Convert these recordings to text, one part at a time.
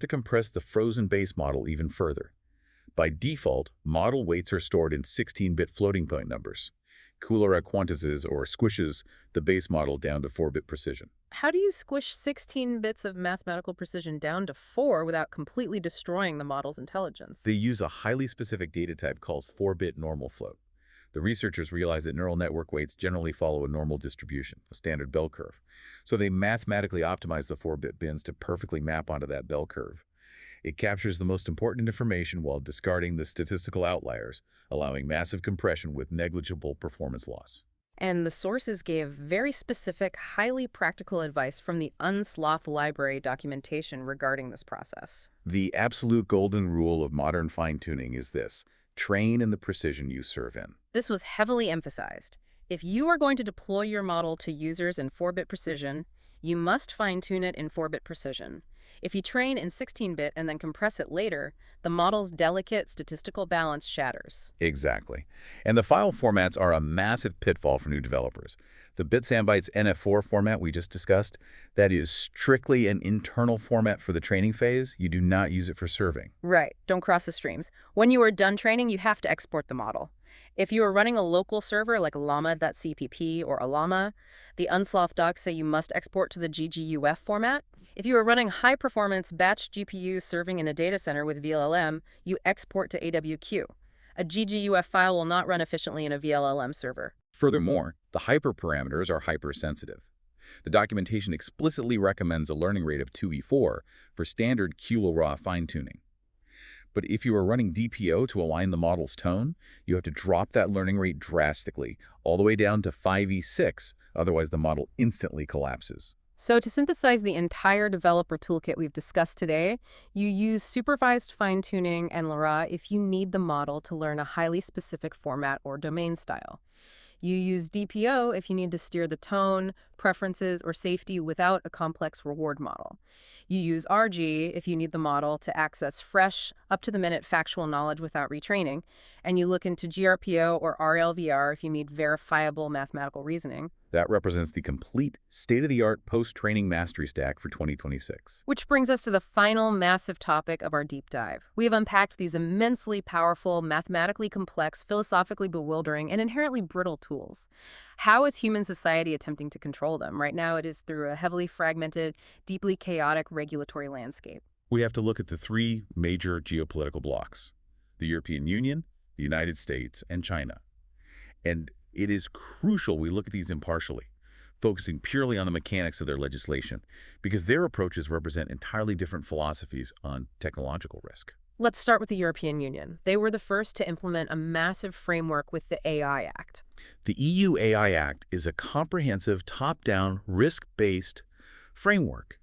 to compress the frozen base model even further. By default, model weights are stored in 16-bit floating point numbers. Coolera quantizes or squishes the base model down to 4-bit precision. How do you squish 16 bits of mathematical precision down to 4 without completely destroying the model's intelligence? They use a highly specific data type called 4-bit normal float. The researchers realized that neural network weights generally follow a normal distribution, a standard bell curve. So they mathematically optimize the 4-bit bins to perfectly map onto that bell curve. It captures the most important information while discarding the statistical outliers, allowing massive compression with negligible performance loss. And the sources gave very specific, highly practical advice from the Unsloth Library documentation regarding this process. The absolute golden rule of modern fine-tuning is this: train in the precision you serve in. This was heavily emphasized. If you are going to deploy your model to users in 4-bit precision, you must fine-tune it in 4-bit precision. If you train in 16-bit and then compress it later, the model's delicate statistical balance shatters. Exactly. And the file formats are a massive pitfall for new developers. The Bits&Bytes NF4 format we just discussed, that is strictly an internal format for the training phase. You do not use it for serving. Right, don't cross the streams. When you are done training, you have to export the model. If you are running a local server like llama.cpp or Alama, the Unsloth docs say you must export to the GGUF format. If you are running high-performance batch GPU serving in a data center with VLLM, you export to AWQ. A GGUF file will not run efficiently in a VLLM server. Furthermore, the hyperparameters are hypersensitive. The documentation explicitly recommends a learning rate of 2e4 for standard QLoRa fine-tuning. But if you are running DPO to align the model's tone, you have to drop that learning rate drastically, all the way down to 5e6, otherwise the model instantly collapses. So to synthesize the entire developer toolkit we've discussed today, you use supervised fine-tuning and LoRa if you need the model to learn a highly specific format or domain style. You use DPO if you need to steer the tone, preferences, or safety without a complex reward model. You use RG if you need the model to access fresh, up-to-the-minute factual knowledge without retraining, and you look into GRPO or RLVR if you need verifiable mathematical reasoning. That represents the complete state-of-the-art post-training mastery stack for 2026. Which brings us to the final massive topic of our deep dive. We have unpacked these immensely powerful, mathematically complex, philosophically bewildering, and inherently brittle tools. How is human society attempting to control them? Right now, it is through a heavily fragmented, deeply chaotic regulatory landscape. We have to look at the three major geopolitical blocs: the European Union, the United States, and China. And it is crucial we look at these impartially, focusing purely on the mechanics of their legislation, because their approaches represent entirely different philosophies on technological risk. Let's start with the European Union. They were the first to implement a massive framework with the AI Act. The EU AI Act is a comprehensive, top-down, risk-based framework.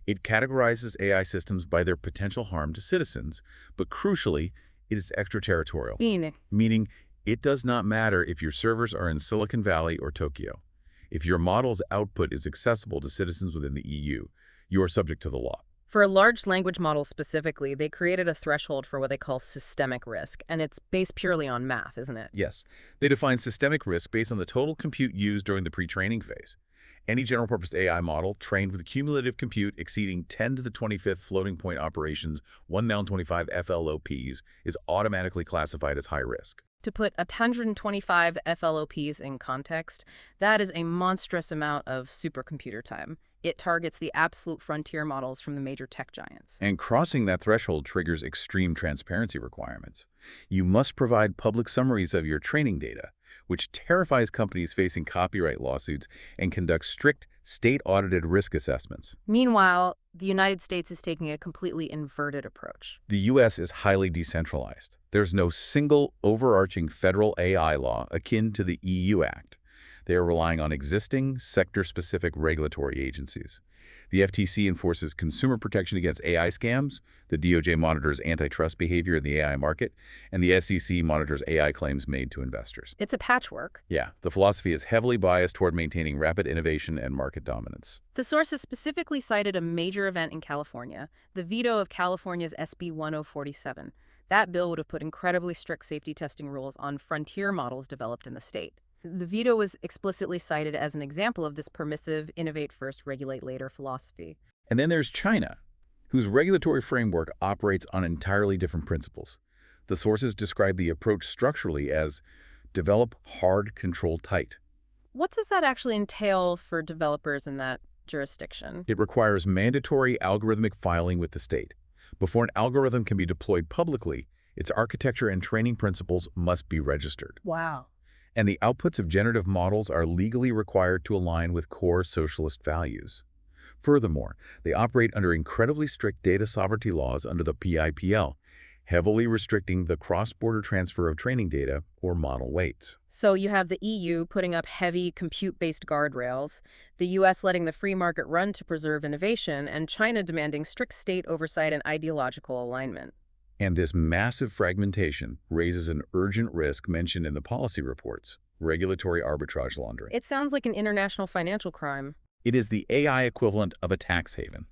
It categorizes AI systems by their potential harm to citizens, but crucially, it is extraterritorial, meaning it does not matter if your servers are in Silicon Valley or Tokyo. If your model's output is accessible to citizens within the EU, you are subject to the law. For a large language model specifically, they created a threshold for what they call systemic risk, and it's based purely on math, isn't it? Yes, they define systemic risk based on the total compute used during the pre-training phase. Any general-purpose AI model trained with cumulative compute exceeding 10 to the 25th floating point operations, 1 noun 25 FLOPs, is automatically classified as high risk. To put 125 FLOPs in context, that is a monstrous amount of supercomputer time. It targets the absolute frontier models from the major tech giants. And crossing that threshold triggers extreme transparency requirements. You must provide public summaries of your training data, which terrifies companies facing copyright lawsuits, and conduct strict, state-audited risk assessments. Meanwhile, the United States is taking a completely inverted approach. The U.S. is highly decentralized. There's no single overarching federal AI law akin to the EU Act. They are relying on existing, sector-specific regulatory agencies. The FTC enforces consumer protection against AI scams, the DOJ monitors antitrust behavior in the AI market, and the SEC monitors AI claims made to investors. It's a patchwork. Yeah, the philosophy is heavily biased toward maintaining rapid innovation and market dominance. The sources specifically cited a major event in California, the veto of California's SB 1047. That bill would have put incredibly strict safety testing rules on frontier models developed in the state. The veto was explicitly cited as an example of this permissive, innovate first, regulate later philosophy. And then there's China. whose regulatory framework operates on entirely different principles. The sources describe the approach structurally as develop hard, control tight. What does that actually entail for developers in that jurisdiction? It requires mandatory algorithmic filing with the state. Before an algorithm can be deployed publicly, its architecture and training principles must be registered. Wow. And the outputs of generative models are legally required to align with core socialist values. Furthermore, they operate under incredibly strict data sovereignty laws under the PIPL, heavily restricting the cross-border transfer of training data or model weights. So you have the EU putting up heavy compute-based guardrails, the US letting the free market run to preserve innovation, and China demanding strict state oversight and ideological alignment. And this massive fragmentation raises an urgent risk mentioned in the policy reports: regulatory arbitrage laundering. It sounds like an international financial crime. It is the AI equivalent of a tax haven.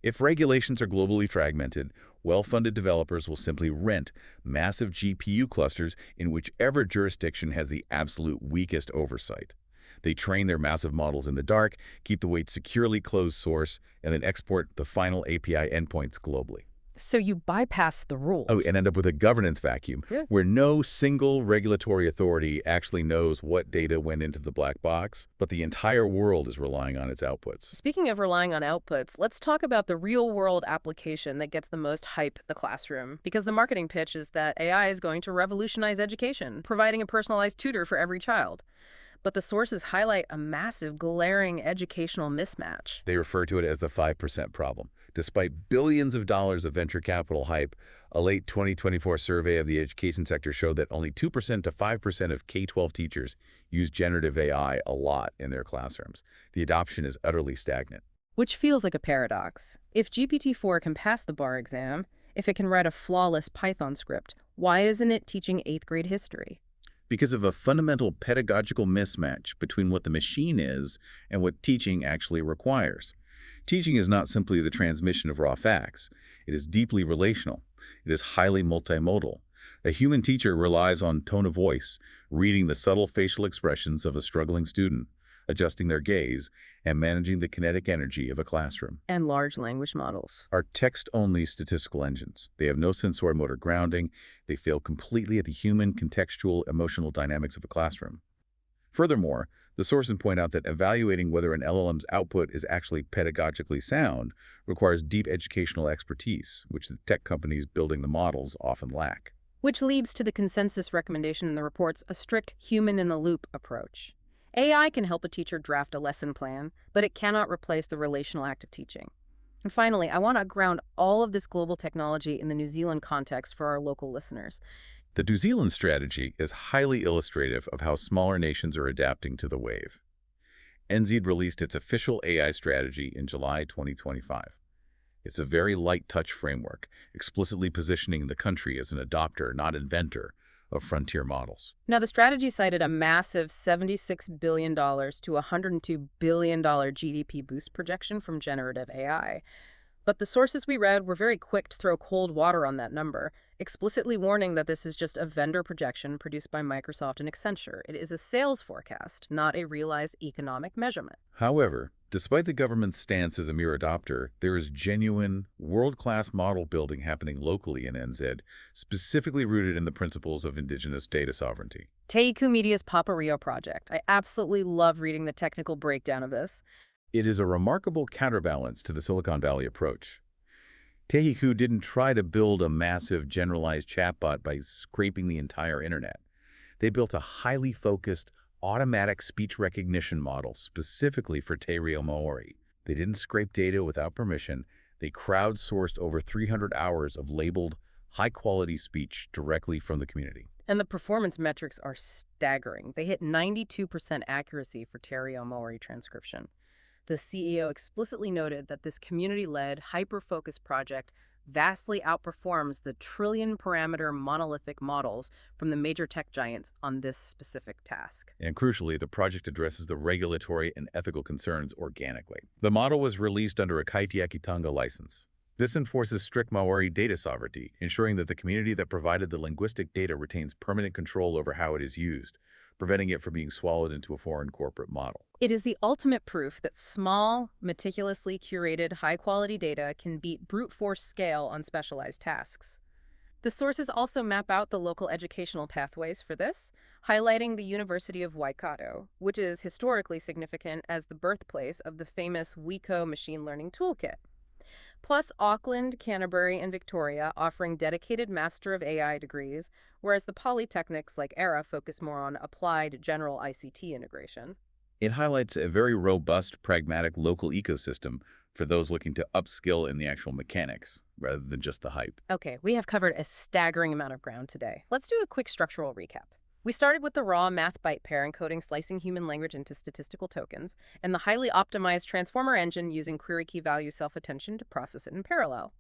If regulations are globally fragmented, well-funded developers will simply rent massive GPU clusters in whichever jurisdiction has the absolute weakest oversight. They train their massive models in the dark, keep the weights securely closed source, and then export the final API endpoints globally. So you bypass the rules. Oh, and end up with a governance vacuum where no single regulatory authority actually knows what data went into the black box, but the entire world is relying on its outputs. Speaking of relying on outputs, let's talk about the real-world application that gets the most hype in the classroom. Because the marketing pitch is that AI is going to revolutionize education, providing a personalized tutor for every child. But the sources highlight a massive, glaring educational mismatch. They refer to it as the 5% problem. Despite billions of dollars of venture capital hype, a late 2024 survey of the education sector showed that only 2% to 5% of K-12 teachers use generative AI a lot in their classrooms. The adoption is utterly stagnant. Which feels like a paradox. If GPT-4 can pass the bar exam, if it can write a flawless Python script, why isn't it teaching 8th grade history? Because of a fundamental pedagogical mismatch between what the machine is and what teaching actually requires. Teaching is not simply the transmission of raw facts. It is deeply relational. It is highly multimodal. A human teacher relies on tone of voice, reading the subtle facial expressions of a struggling student, adjusting their gaze, and managing the kinetic energy of a classroom. And large language models are text-only statistical engines. They have no sensory-motor grounding. They fail completely at the human, contextual, emotional dynamics of a classroom. Furthermore, the sources point out that evaluating whether an LLM's output is actually pedagogically sound requires deep educational expertise, which the tech companies building the models often lack. Which leads to the consensus recommendation in the reports, a strict human-in-the-loop approach. AI can help a teacher draft a lesson plan, but it cannot replace the relational act of teaching. And finally, I want to ground all of this global technology in the New Zealand context for our local listeners. The New Zealand strategy is highly illustrative of how smaller nations are adapting to the wave. NZ released its official AI strategy in July 2025. It's a very light-touch framework, explicitly positioning the country as an adopter, not inventor, of frontier models. Now, the strategy cited a massive $76 billion to $102 billion GDP boost projection from generative AI. But the sources we read were very quick to throw cold water on that number, explicitly warning that this is just a vendor projection produced by Microsoft and Accenture. It is a sales forecast, not a realized economic measurement. However, despite the government's stance as a mere adopter, there is genuine, world-class model building happening locally in NZ, specifically rooted in the principles of indigenous data sovereignty. Te Iku Media's Papario project. I absolutely love reading the technical breakdown of this. It is a remarkable counterbalance to the Silicon Valley approach. Te Iku didn't try to build a massive generalized chatbot by scraping the entire internet. They built a highly focused, automatic speech recognition model specifically for Te Reo Maori. They didn't scrape data without permission. They crowdsourced over 300 hours of labeled, high-quality speech directly from the community. And the performance metrics are staggering. They hit 92% accuracy for Te Reo Maori transcription. The CEO explicitly noted that this community-led, hyper-focused project vastly outperforms the trillion-parameter monolithic models from the major tech giants on this specific task. And crucially, the project addresses the regulatory and ethical concerns organically. The model was released under a Kaitiakitanga license. This enforces strict Maori data sovereignty, ensuring that the community that provided the linguistic data retains permanent control over how it is used. preventing it from being swallowed into a foreign corporate model. It is the ultimate proof that small, meticulously curated, high-quality data can beat brute force scale on specialized tasks. The sources also map out the local educational pathways for this, highlighting the University of Waikato, which is historically significant as the birthplace of the famous WeCo machine learning toolkit. Plus Auckland, Canterbury, and Victoria offering dedicated Master of AI degrees, whereas the polytechnics like ERA focus more on applied general ICT integration. It highlights a very robust, pragmatic local ecosystem for those looking to upskill in the actual mechanics rather than just the hype. Okay, we have covered a staggering amount of ground today. Let's do a quick structural recap. We started with the raw math byte pair encoding slicing human language into statistical tokens, and the highly optimized transformer engine using query key value self-attention to process it in parallel.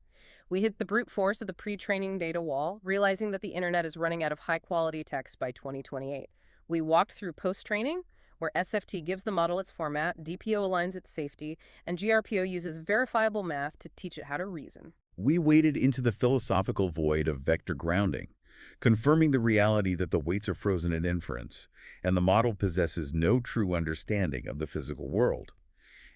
We hit the brute force of the pre-training data wall, realizing that the internet is running out of high-quality text by 2028. We walked through post-training, where SFT gives the model its format, DPO aligns its safety, and GRPO uses verifiable math to teach it how to reason. We waded into the philosophical void of vector grounding, confirming the reality that the weights are frozen at inference, and the model possesses no true understanding of the physical world.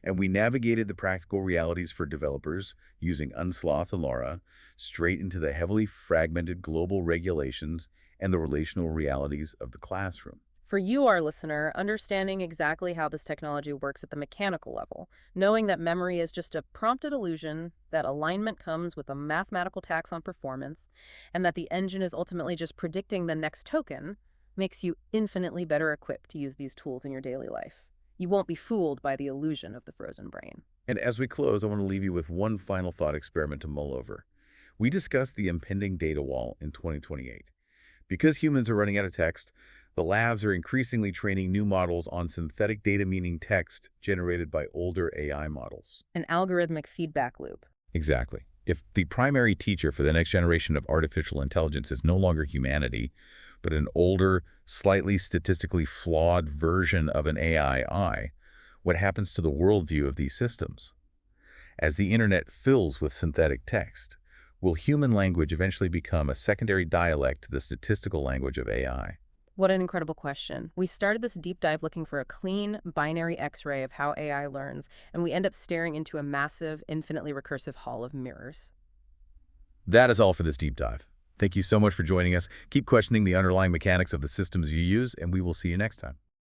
And we navigated the practical realities for developers using Unsloth and Laura straight into the heavily fragmented global regulations and the relational realities of the classroom. For you, our listener, understanding exactly how this technology works at the mechanical level, knowing that memory is just a prompted illusion, that alignment comes with a mathematical tax on performance, and that the engine is ultimately just predicting the next token, makes you infinitely better equipped to use these tools in your daily life. You won't be fooled by the illusion of the frozen brain. And as we close, I want to leave you with one final thought experiment to mull over. We discussed the impending data wall in 2028. Because humans are running out of text, the labs are increasingly training new models on synthetic data, meaning text generated by older AI models. An algorithmic feedback loop. Exactly. If the primary teacher for the next generation of artificial intelligence is no longer humanity, but an older, slightly statistically flawed version of an AI, what happens to the worldview of these systems? As the internet fills with synthetic text, will human language eventually become a secondary dialect to the statistical language of AI? What an incredible question. We started this deep dive looking for a clean, binary X-ray of how AI learns, and we end up staring into a massive, infinitely recursive hall of mirrors. That is all for this deep dive. Thank you so much for joining us. Keep questioning the underlying mechanics of the systems you use, and we will see you next time.